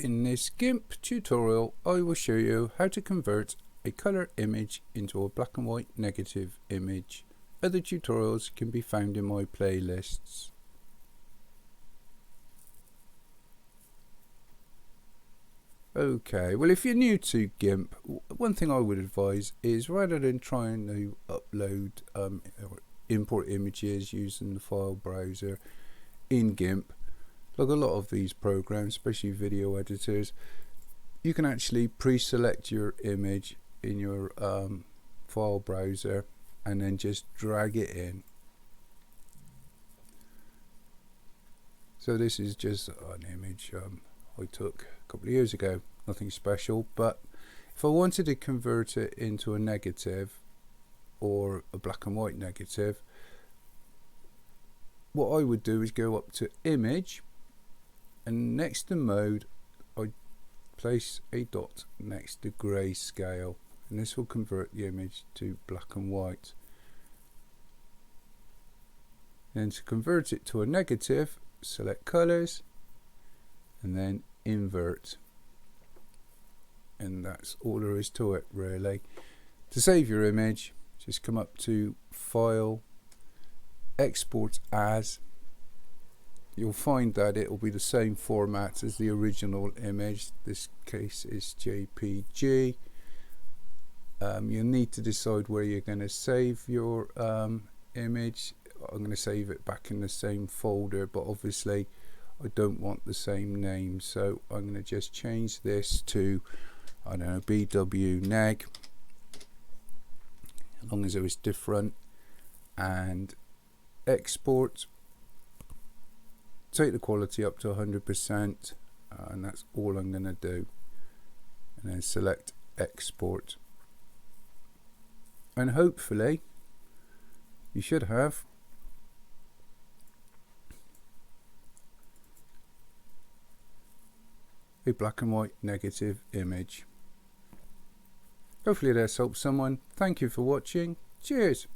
In this Gimp tutorial, I will show you how to convert a color image into a black and white negative image. Other tutorials can be found in my playlists. Okay, well, if you're new to Gimp, one thing I would advise is rather than trying to upload or import images using the file browser in Gimp, like a lot of these programs, especially video editors, you can actually pre-select your image in your file browser and then just drag it in. So this is just an image I took a couple of years ago, nothing special, but if I wanted to convert it into a negative or a black and white negative, what I would do is go up to image, and next to mode I place a dot next to grayscale, and this will convert the image to black and white. Then to convert it to a negative, select colors and then invert, and that's all there is to it really. To save your image, just come up to file, export as. You'll find that it will be the same format as the original image. This case is JPG. You'll need to decide where you're going to save your image. I'm going to save it back in the same folder, but obviously I don't want the same name, so I'm going to just change this to, I don't know, BW neg, as long as it was different, and export. Take the quality up to 100%, and that's all I'm going to do, and then select export, and hopefully you should have a black and white negative image. Hopefully this helps someone. Thank you for watching. Cheers.